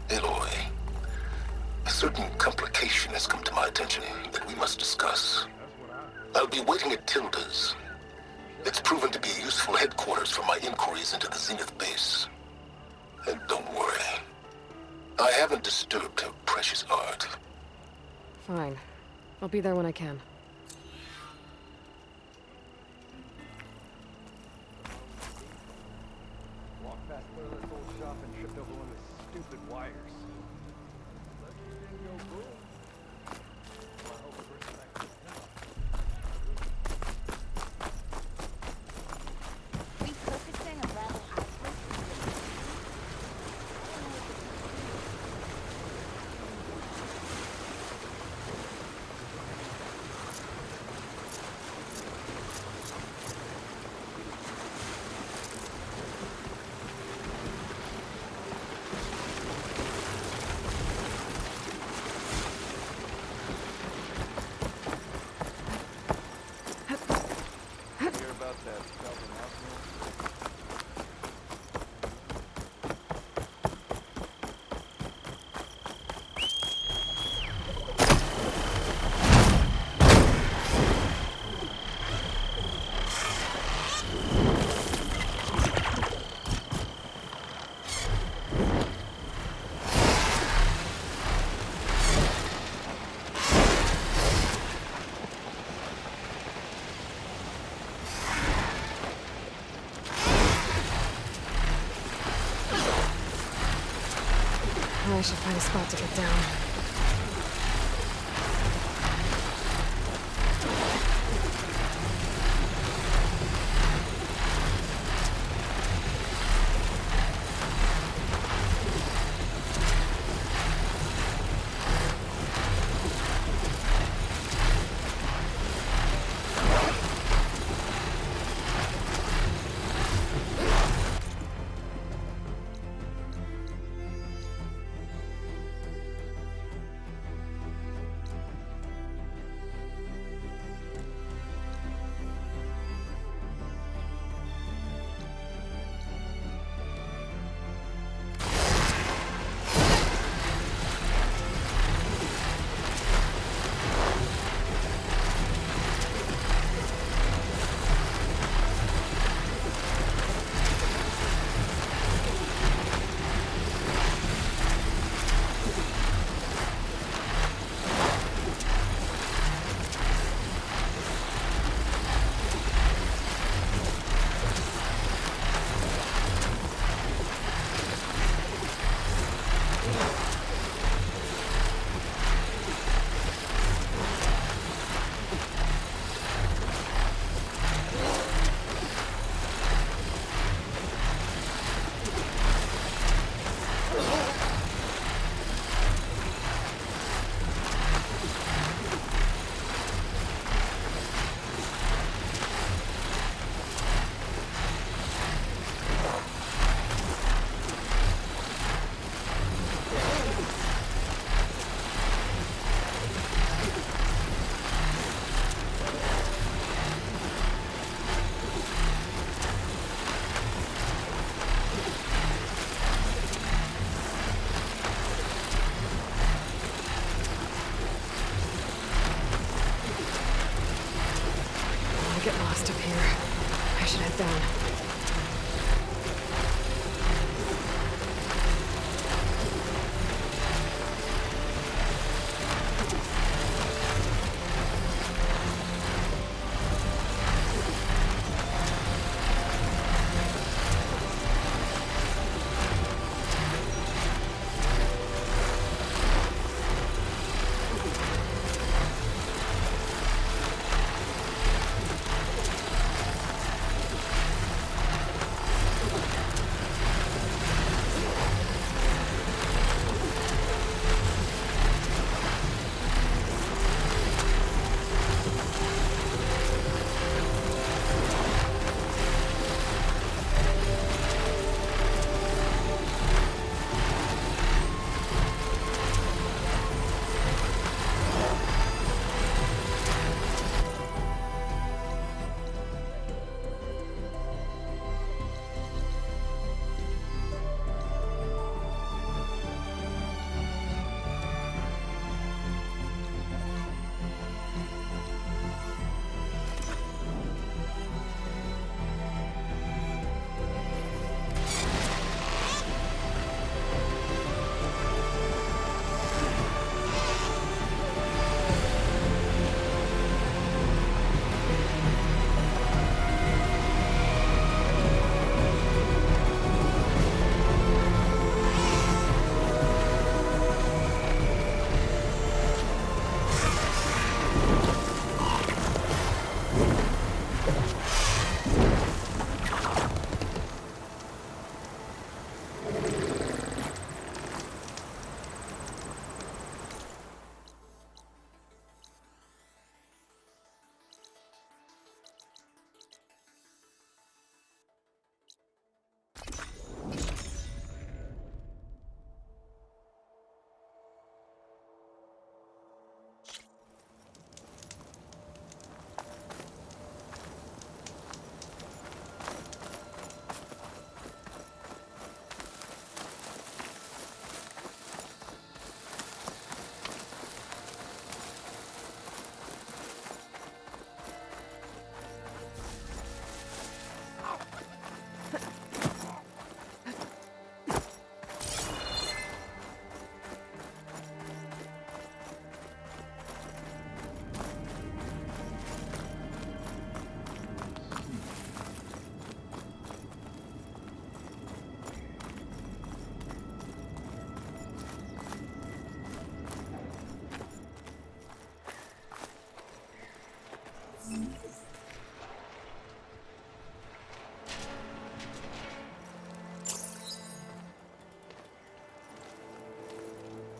Aloy, a certain complication has come to my attention that we must discuss. I'll be waiting at Tilda's. It's proven to be a useful headquarters for my inquiries into the Zenith base. And don't worry, I haven't disturbed her precious art. Fine. I'll be there when I can. Walked past Toilet's old shop and tripped over one of his stupid wires. Lucky you didn't go boom. Well, I hope it brings back to the Repurposing a rebel outpost. Hear about that Calvin House? I should find a spot to get down.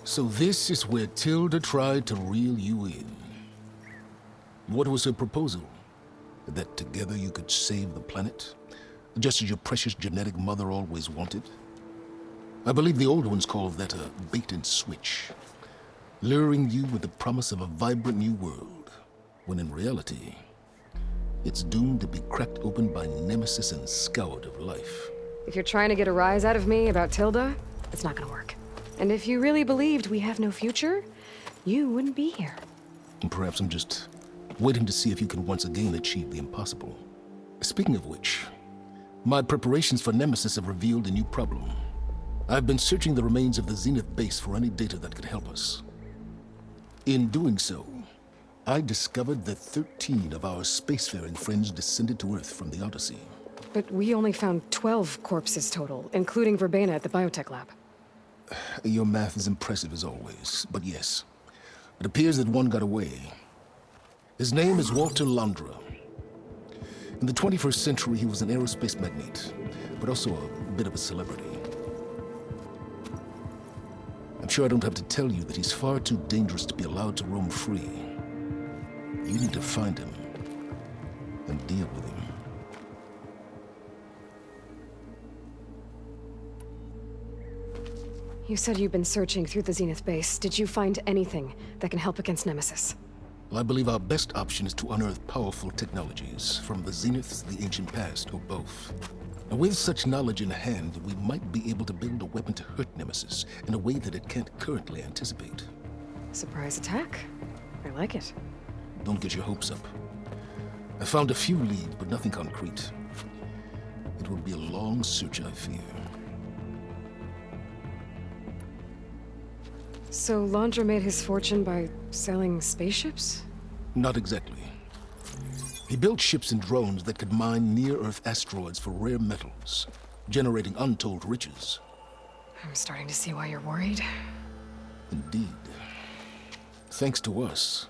So this is where Tilda tried to reel you in. What was her proposal? That together you could save the planet? Just as your precious genetic mother always wanted? I believe the old ones called that a bait and switch. Luring you with the promise of a vibrant new world, when in reality, it's doomed to be cracked open by nemesis and scoured of life. If you're trying to get a rise out of me about Tilda, it's not gonna work. And if you really believed we have no future, you wouldn't be here. And perhaps I'm just waiting to see if you can once again achieve the impossible. Speaking of which, my preparations for Nemesis have revealed a new problem. I've been searching the remains of the Zenith base for any data that could help us. In doing so, I discovered that 13 of our spacefaring friends descended to Earth from the Odyssey. But we only found 12 corpses total, including Verbena at the biotech lab. Your math is impressive as always, but yes, it appears that one got away. His name is Walter Londra. In the 21st century, he was an aerospace magnate, but also a bit of a celebrity. I'm sure I don't have to tell you that he's far too dangerous to be allowed to roam free. You need to find him and deal with him. You said you've been searching through the Zenith base. Did you find anything that can help against Nemesis? Well, I believe our best option is to unearth powerful technologies from the Zeniths, the ancient past, or both. And with such knowledge in hand, we might be able to build a weapon to hurt Nemesis in a way that it can't currently anticipate. Surprise attack? I like it. Don't get your hopes up. I found a few leads, but nothing concrete. It will be a long search, I fear. So Londra made his fortune by selling spaceships? Not exactly. He built ships and drones that could mine near-Earth asteroids for rare metals, generating untold riches. I'm starting to see why you're worried. Indeed. Thanks to us,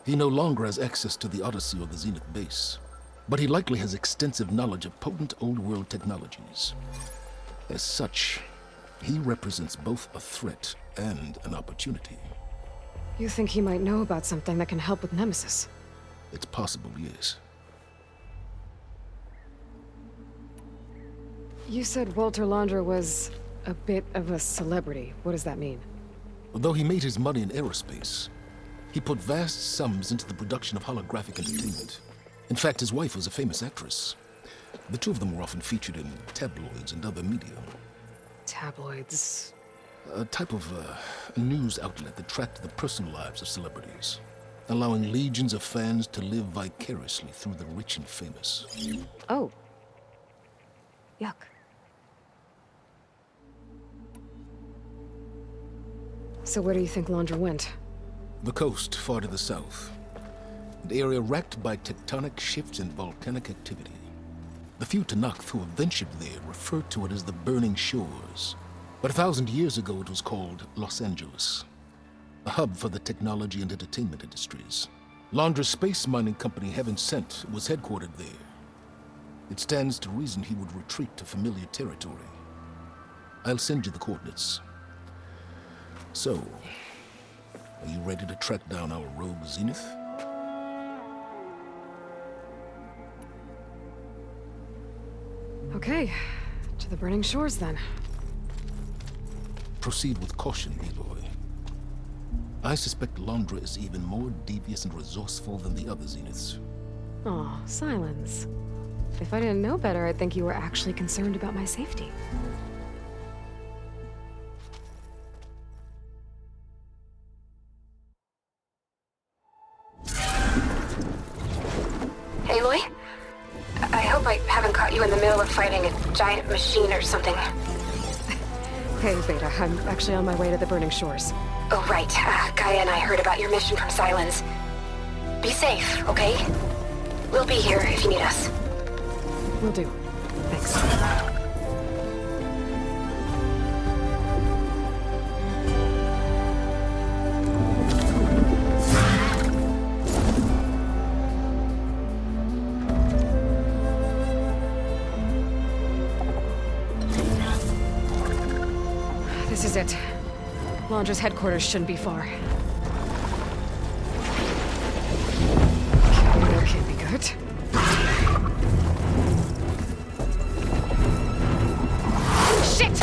he no longer has access to the Odyssey or the Zenith base, but he likely has extensive knowledge of potent old-world technologies. As such, he represents both a threat and an opportunity. You think he might know about something that can help with Nemesis? It's possible, yes. You said Walter Londra was a bit of a celebrity. What does that mean? Although he made his money in aerospace, he put vast sums into the production of holographic entertainment. In fact, his wife was a famous actress. The two of them were often featured in tabloids and other media. Tabloids? A type of a news outlet that tracked the personal lives of celebrities, allowing legions of fans to live vicariously through the rich and famous. Oh. Yuck. So where do you think Londra went? The coast, far to the south. An area racked by tectonic shifts and volcanic activity. The few Tanakh who have ventured there refer to it as the Burning Shores. But 1,000 years ago it was called Los Angeles, a hub for the technology and entertainment industries. Londra's space mining company, Heaven Sent, was headquartered there. It stands to reason he would retreat to familiar territory. I'll send you the coordinates. So, are you ready to track down our rogue Zenith? Okay, to the Burning Shores then. Proceed with caution, Aloy. I suspect Londra is even more devious and resourceful than the other Zeniths. Aw, Silence. If I didn't know better, I'd think you were actually concerned about my safety. Aloy? I hope I haven't caught you in the middle of fighting a giant machine or something. Hey, Beta, I'm actually on my way to the Burning Shores. Oh, right. Gaia and I heard about your mission from Silence. Be safe, okay? We'll be here if you need us. Will do. Thanks. This is it. Launcher's headquarters shouldn't be far. That can't be good. Shit!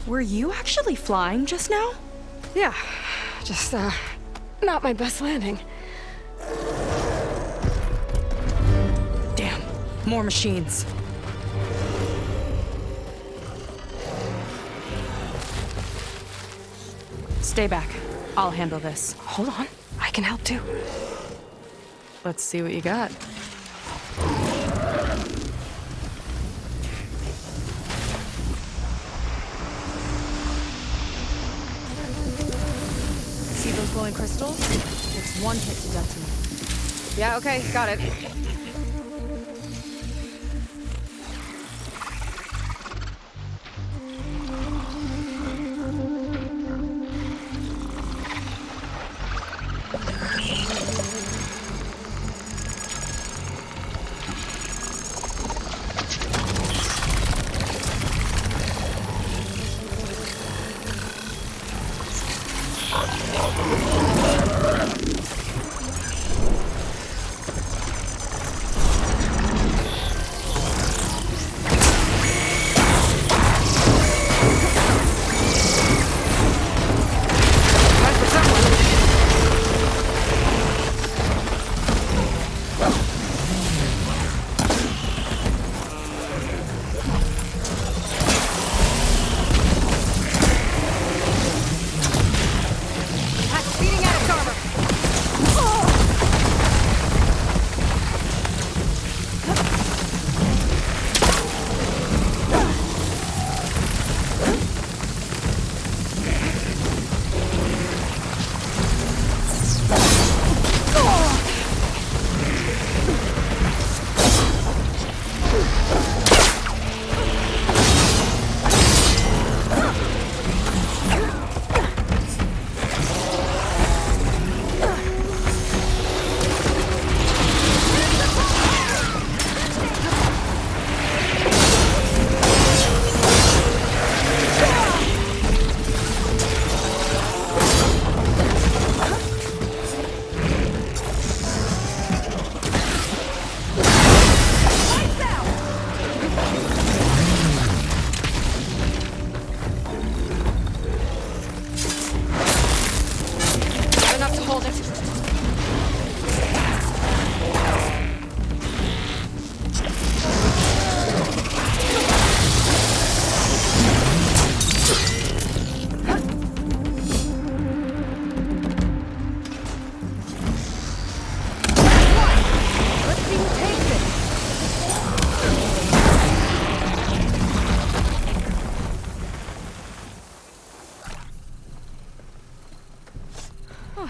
Were you actually flying just now? Yeah, just, not my best landing. Damn, more machines. Stay back. I'll handle this. Hold on, I can help too. Let's see what you got. See those glowing crystals? It's one hit to detonate. Yeah, okay, got it.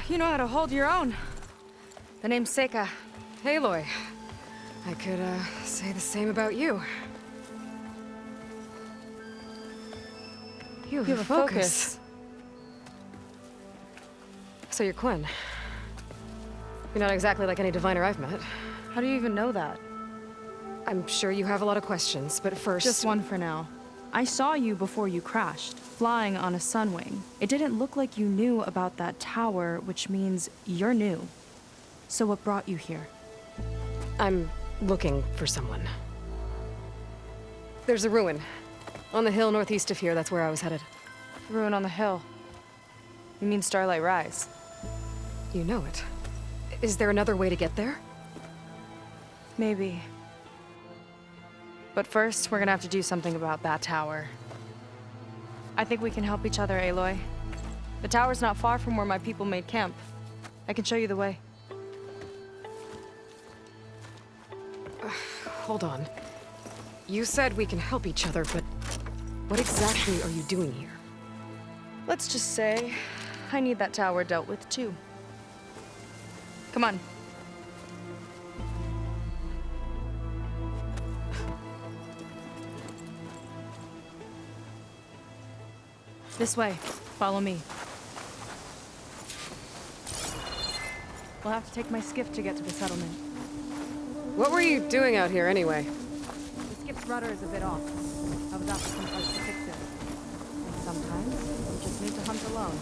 You know how to hold your own. The name's Seika. Aloy. I could, say the same about you. You have a focus. So you're Quinn. You're not exactly like any diviner I've met. How do you even know that? I'm sure you have a lot of questions, but first... Just one for now. I saw you before you crashed, flying on a sunwing. It didn't look like you knew about that tower, which means you're new. So what brought you here? I'm looking for someone. There's a ruin. On the hill northeast of here, that's where I was headed. Ruin on the hill. You mean Starlight Rise? You know it. Is there another way to get there? Maybe. But first, we're gonna have to do something about that tower. I think we can help each other, Aloy. The tower's not far from where my people made camp. I can show you the way. Hold on. You said we can help each other, but what exactly are you doing here? Let's just say I need that tower dealt with too. Come on. This way. Follow me. We'll have to take my skiff to get to the settlement. What were you doing out here anyway? The skiff's rudder is a bit off. I was after some parts to fix it. And sometimes you just need to hunt alone.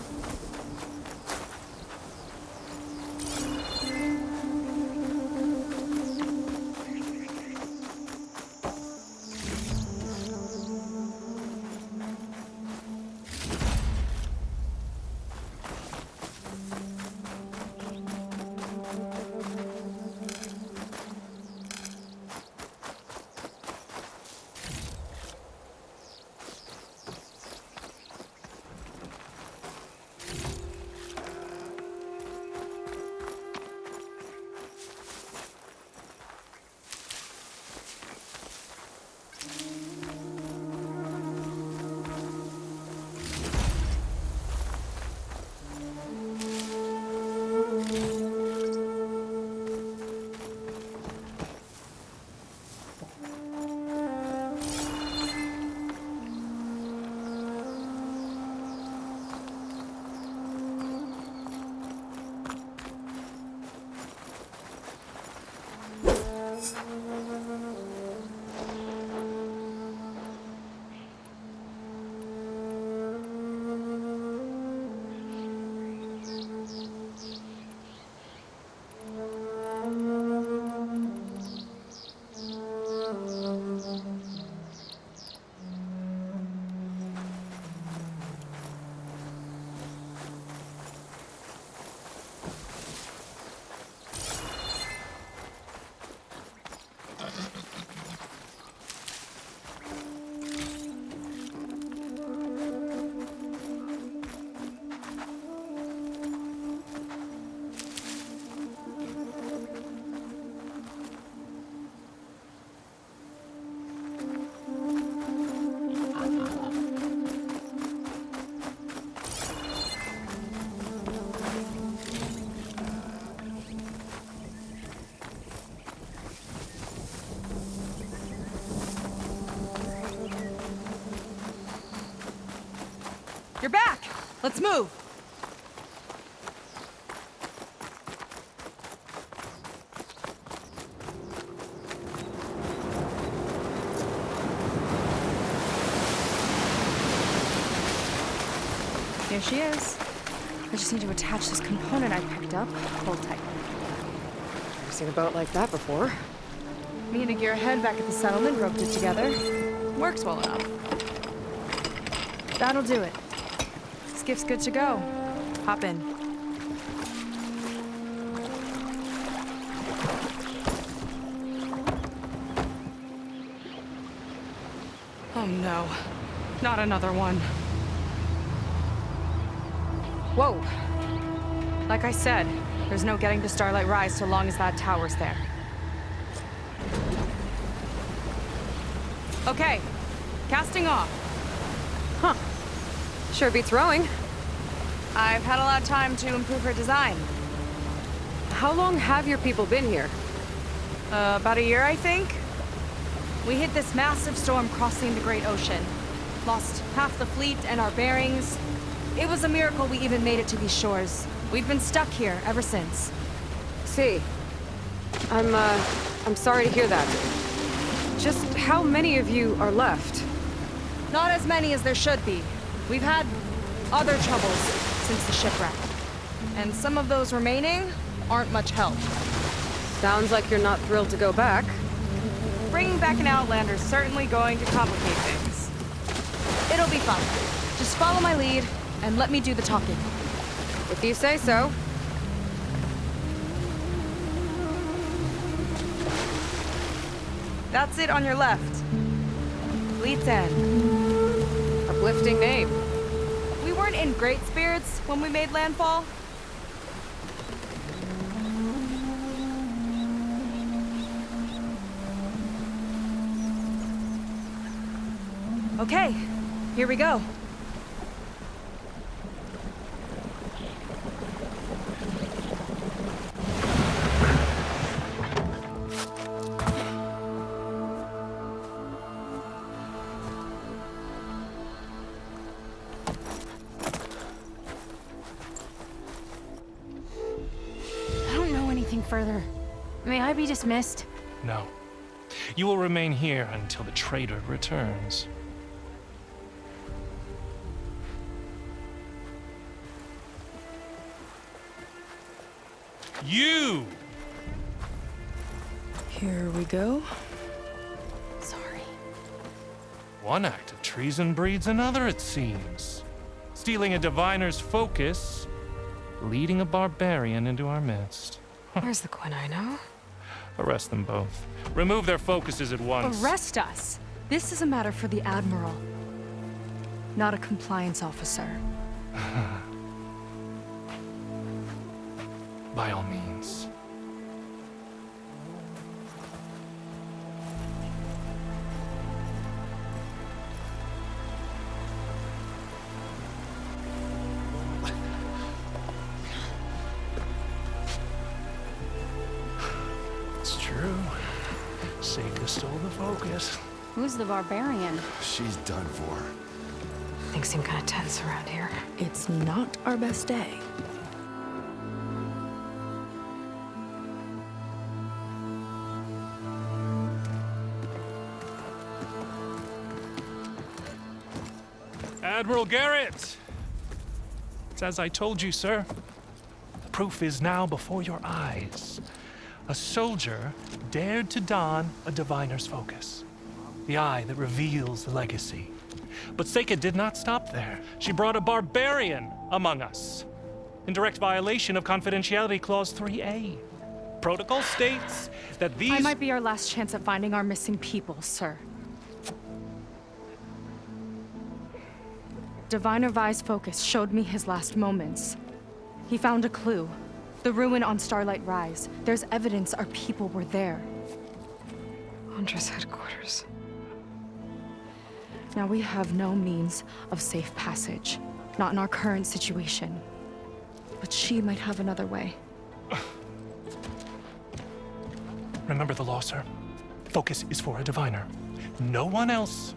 You're back! Let's move! Here she is. I just need to attach this component I picked up. Hold tight. Never seen a boat like that before. Me and a gearhead back at the settlement roped it together. Works well enough. That'll do it. Skiff's good to go. Hop in. Oh no. Not another one. Whoa. Like I said, there's no getting to Starlight Rise so long as that tower's there. Okay. Casting off. Huh. Sure beats rowing. I've had a lot of time to improve her design. How long have your people been here? About a year, I think. We hit this massive storm crossing the Great Ocean. Lost half the fleet and our bearings. It was a miracle we even made it to these shores. We've been stuck here ever since. See. I'm sorry to hear that. Just how many of you are left? Not as many as there should be. We've had other troubles since the shipwreck. And some of those remaining aren't much help. Sounds like you're not thrilled to go back. Bringing back an Outlander's certainly going to complicate things. It'll be fun. Just follow my lead and let me do the talking. If you say so. That's it on your left. Fleet's End. Uplifting name. We weren't in great spirits when we made landfall. Okay, here we go. I don't know anything further. May I be dismissed? No. You will remain here until the traitor returns. You! Here we go. Sorry. One act of treason breeds another, it seems. Stealing a diviner's focus, leading a barbarian into our midst. Where's the quinino? Arrest them both. Remove their focuses at once. Arrest us! This is a matter for the Admiral, not a compliance officer. By all means. It's true. Seika stole the focus. Who's the barbarian? She's done for. Things seem kind of tense around here. It's not our best day. Admiral Garrett! It's as I told you, sir. The proof is now before your eyes. A soldier dared to don a diviner's focus. The eye that reveals the legacy. But Seika did not stop there. She brought a barbarian among us. In direct violation of Confidentiality Clause 3A. Protocol states that these... I might be our last chance at finding our missing people, sir. Diviner Vi's focus showed me his last moments. He found a clue. The ruin on Starlight Rise. There's evidence our people were there. Huntress headquarters. Now we have no means of safe passage. Not in our current situation. But she might have another way. Remember the law, sir. Focus is for a diviner. No one else.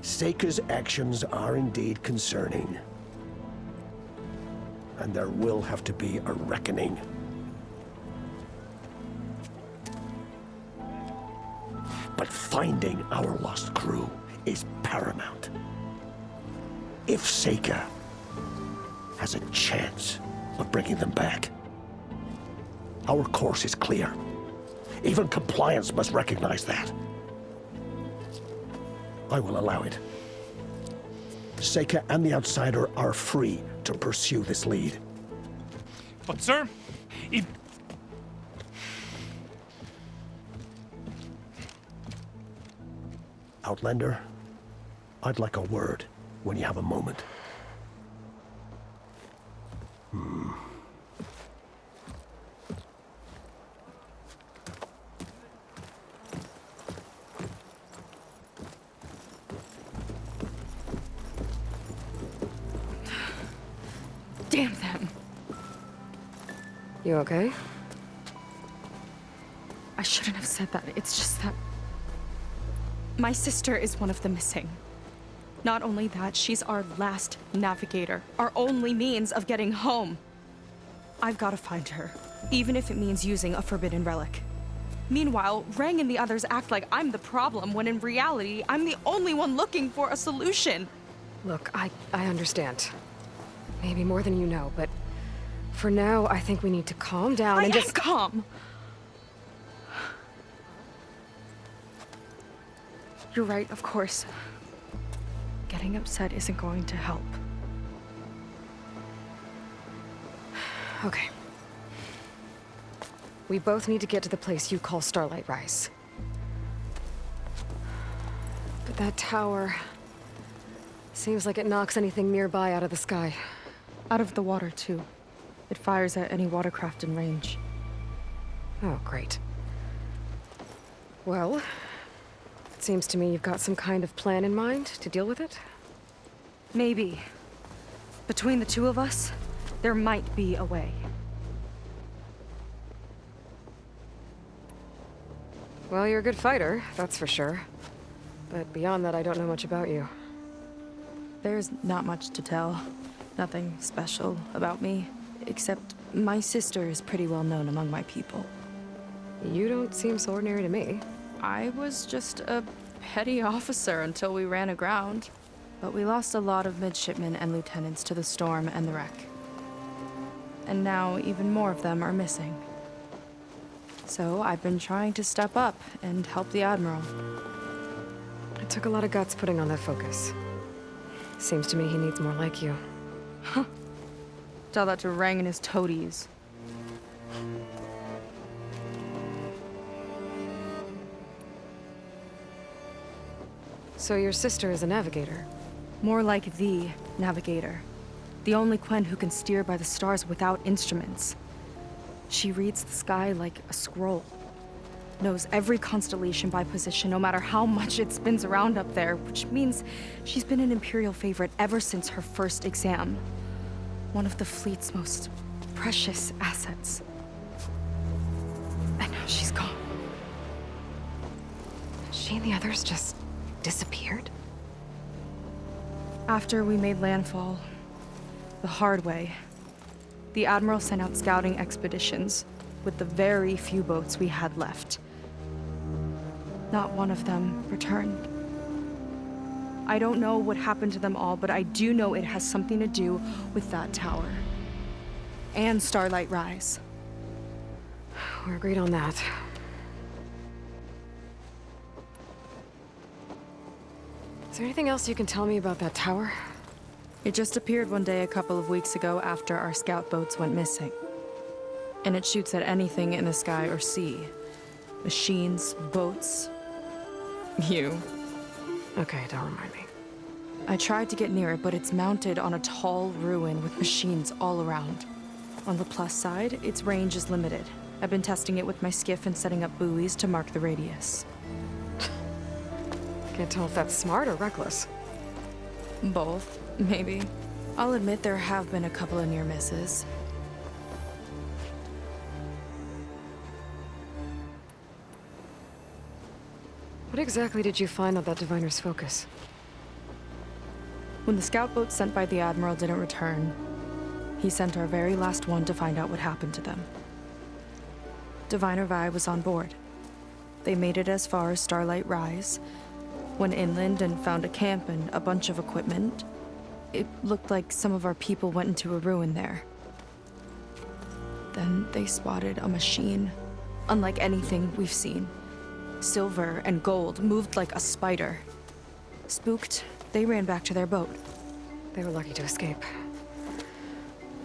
Seika's actions are indeed concerning. And there will have to be a reckoning. But finding our lost crew is paramount. If Seika has a chance of bringing them back, our course is clear. Even compliance must recognize that. I will allow it. Seika and the Outsider are free to pursue this lead. But, sir, if... Outlander, I'd like a word when you have a moment. Damn them. You okay? I shouldn't have said that. It's just that... my sister is one of the missing. Not only that, she's our last navigator. Our only means of getting home. I've got to find her, even if it means using a forbidden relic. Meanwhile, Rang and the others act like I'm the problem, when in reality, I'm the only one looking for a solution. Look, I understand. Maybe more than you know, but for now, I think we need to calm down and I am just... calm. You're right, of course. Getting upset isn't going to help. Okay. We both need to get to the place you call Starlight Rise. But that tower... seems like it knocks anything nearby out of the sky. Out of the water, too. It fires at any watercraft in range. Oh, great. Well, Seems to me you've got some kind of plan in mind to deal with it. Maybe. Between the two of us, there might be a way. Well, you're a good fighter, that's for sure. But beyond that, I don't know much about you. There's not much to tell. Nothing special about me, except my sister is pretty well known among my people. You don't seem so ordinary to me. I was just a petty officer until we ran aground. But we lost a lot of midshipmen and lieutenants to the storm and the wreck. And now even more of them are missing. So I've been trying to step up and help the Admiral. It took a lot of guts putting on that focus. Seems to me he needs more like you. Tell that to Rang and his toadies. So your sister is a navigator? More like the navigator. The only Quen who can steer by the stars without instruments. She reads the sky like a scroll. Knows every constellation by position, no matter how much it spins around up there, which means she's been an Imperial favorite ever since her first exam. One of the fleet's most precious assets. And now she's gone. She and the others just disappeared? After we made landfall, the hard way, the Admiral sent out scouting expeditions with the very few boats we had left. Not one of them returned. I don't know what happened to them all, but I do know it has something to do with that tower. And Starlight Rise. We're agreed on that. Is there anything else you can tell me about that tower? It just appeared one day a couple of weeks ago after our scout boats went missing. And it shoots at anything in the sky or sea. Machines, boats. You. Okay, don't remind me. I tried to get near it, but it's mounted on a tall ruin with machines all around. On the plus side, its range is limited. I've been testing it with my skiff and setting up buoys to mark the radius. Can't tell if that's smart or reckless. Both, maybe. I'll admit there have been a couple of near misses. What exactly did you find on that diviner's focus? When the scout boat sent by the Admiral didn't return, he sent our very last one to find out what happened to them. Diviner Vi was on board. They made it as far as Starlight Rise, went inland and found a camp and a bunch of equipment. It looked like some of our people went into a ruin there. Then they spotted a machine, unlike anything we've seen. Silver and gold, moved like a spider. Spooked, they ran back to their boat. They were lucky to escape.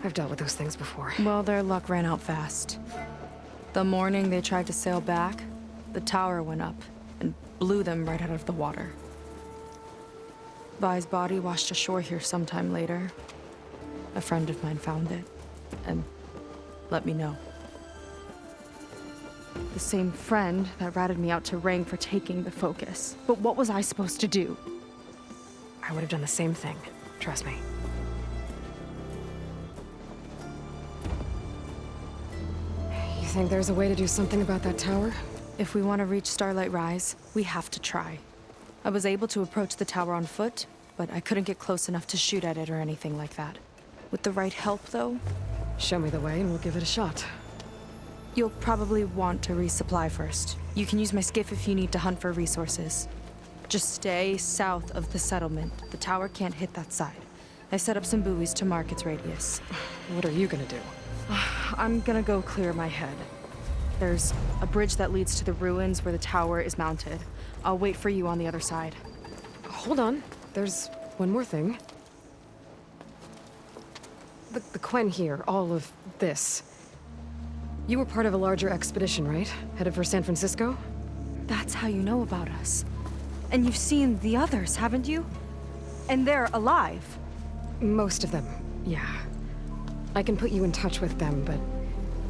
I've dealt with those things before. Well, their luck ran out fast. The morning they tried to sail back, the tower went up and blew them right out of the water. Vi's body washed ashore here sometime later. A friend of mine found it and let me know. The same friend that ratted me out to Rang for taking the focus. But what was I supposed to do? I would have done the same thing. Trust me. You think there's a way to do something about that tower? If we want to reach Starlight Rise, we have to try. I was able to approach the tower on foot, but I couldn't get close enough to shoot at it or anything like that. With the right help, though, Show me the way and we'll give it a shot. you'll probably want to resupply first. You can use my skiff if you need to hunt for resources. Just stay south of the settlement. The tower can't hit that side. I set up some buoys to mark its radius. What are you gonna do? I'm gonna go clear my head. There's a bridge that leads to the ruins where the tower is mounted. I'll wait for you on the other side. Hold on. There's one more thing. The Quen here, all of this. You were part of a larger expedition, right? Headed for San Francisco? That's how you know about us. And you've seen the others, haven't you? And they're alive. Most of them, yeah. I can put you in touch with them, but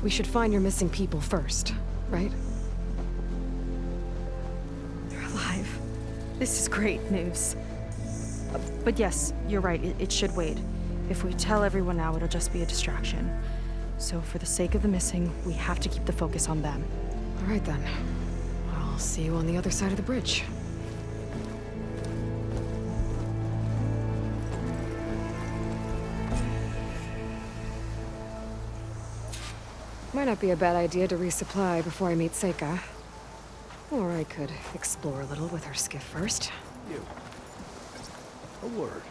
we should find your missing people first, right? They're alive. This is great news. But yes, you're right, it should wait. If we tell everyone now, it'll just be a distraction. So for the sake of the missing, we have to keep the focus on them. All right then. I'll see you on the other side of the bridge. Might not be a bad idea to resupply before I meet Seika. Or I could explore a little with her skiff first. You. A word.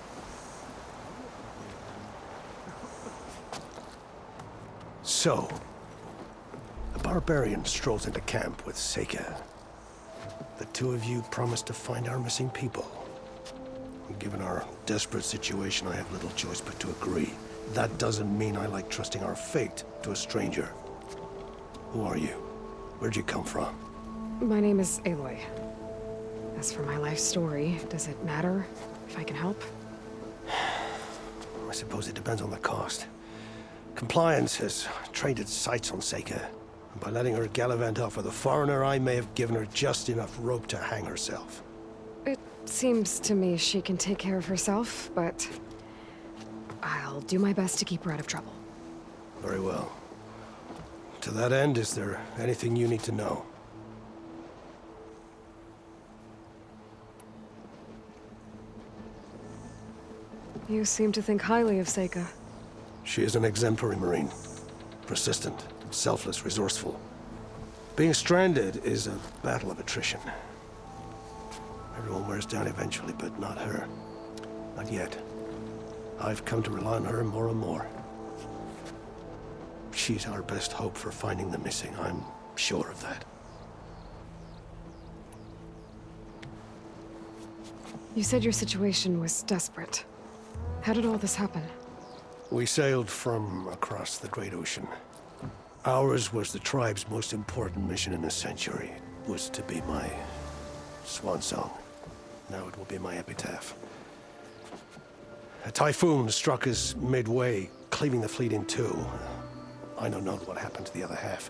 So, a barbarian strolls into camp with Seika. The two of you promised to find our missing people. Given our desperate situation, I have little choice but to agree. That doesn't mean I like trusting our fate to a stranger. Who are you? Where'd you come from? My name is Aloy. As for my life story, does it matter if I can help? I suppose it depends on the cost. Compliance has trained its sights on Seika. And by letting her gallivant off with a foreigner, I may have given her just enough rope to hang herself. It seems to me she can take care of herself, but I'll do my best to keep her out of trouble. Very well. To that end, is there anything you need to know? You seem to think highly of Seika. She is an exemplary Marine. Persistent, selfless, resourceful. Being stranded is a battle of attrition. Everyone wears down eventually, but not her. Not yet. I've come to rely on her more and more. She's our best hope for finding the missing, I'm sure of that. You said your situation was desperate. How did all this happen? We sailed from across the Great Ocean. Ours was the tribe's most important mission in a century. It was to be my swan song. Now it will be my epitaph. A typhoon struck us midway, cleaving the fleet in two. I know not what happened to the other half.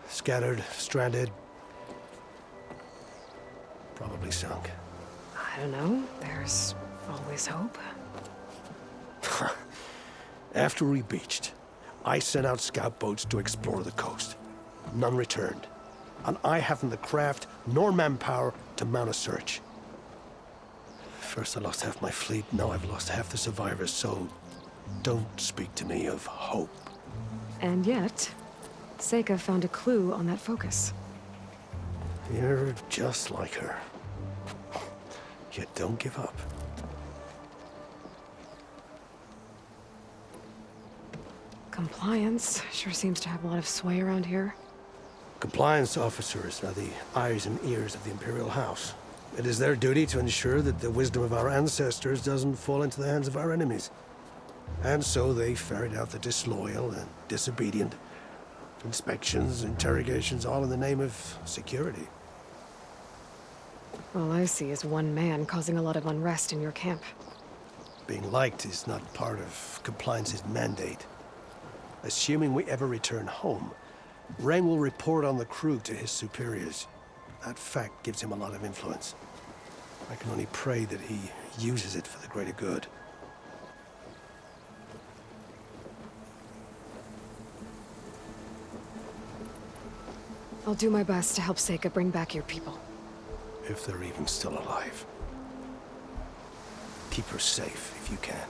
Scattered, stranded, probably sunk. I don't know. There's always hope. After we beached, I sent out scout boats to explore the coast. None returned. And I haven't the craft nor manpower to mount a search. First I lost half my fleet, now I've lost half the survivors, so don't speak to me of hope. And yet, Seika found a clue on that focus. You're just like her. Yet don't give up. Compliance sure seems to have a lot of sway around here. Compliance officers are the eyes and ears of the Imperial House. It is their duty to ensure that the wisdom of our ancestors doesn't fall into the hands of our enemies. And so they ferret out the disloyal and disobedient. Inspections, interrogations, all in the name of security. All I see is one man causing a lot of unrest in your camp. Being liked is not part of Compliance's mandate. Assuming we ever return home, Reng will report on the crew to his superiors. That fact gives him a lot of influence. I can only pray that he uses it for the greater good. I'll do my best to help Seika bring back your people. If they're even still alive. Keep her safe if you can.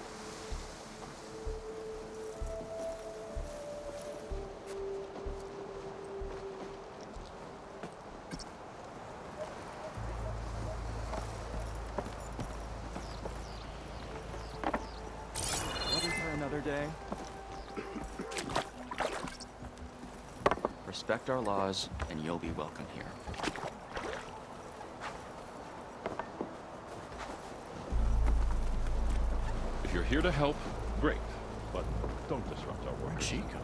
Wasn't there another day? Respect our laws, and you'll be welcome here. If you're here to help, great. But don't disrupt our work. Where'd she go?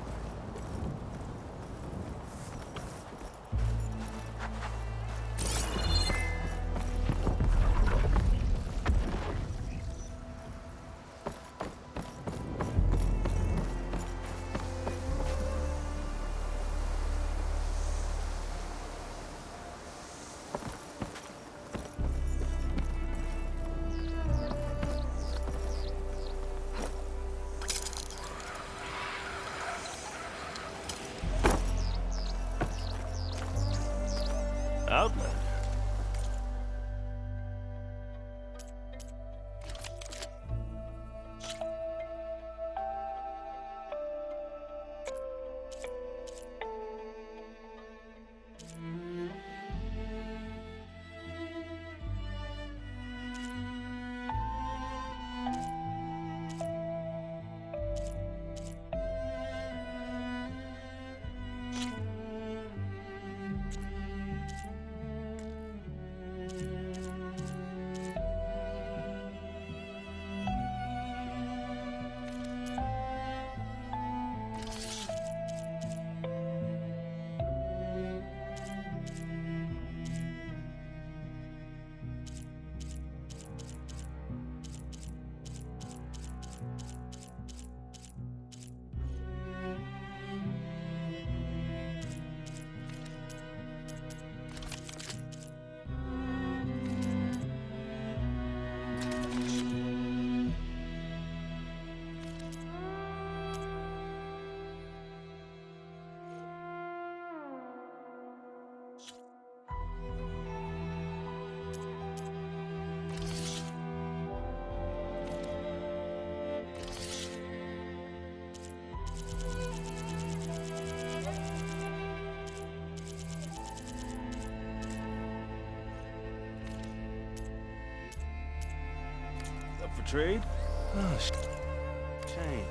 Outlander. Up for trade? Oh, Shame.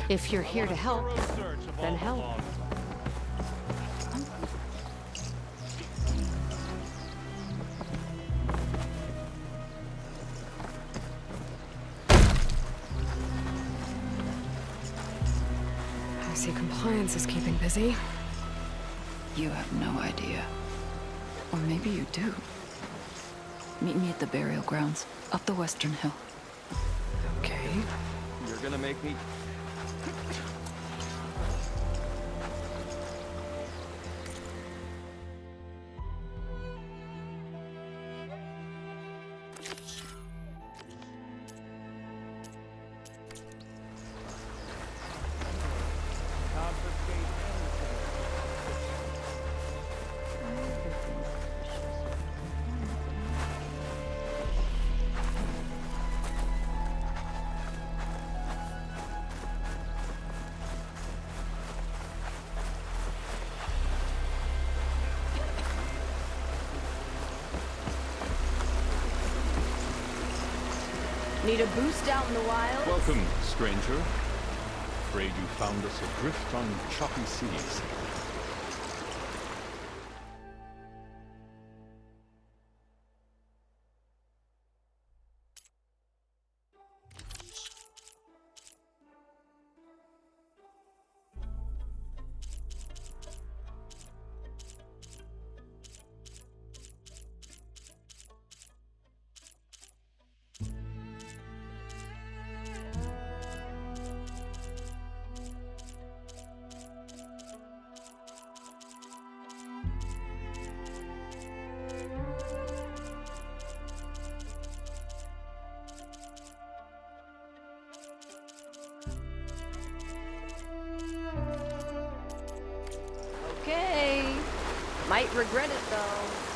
If you're here to help, then help. I see compliance is keeping busy. You have no idea. Or maybe you do. Meet me at the burial grounds, up the western hill. Okay. You're gonna make me... Need a boost out in the wild? Welcome, stranger. Afraid you found us adrift on choppy seas. Okay. Might regret it though.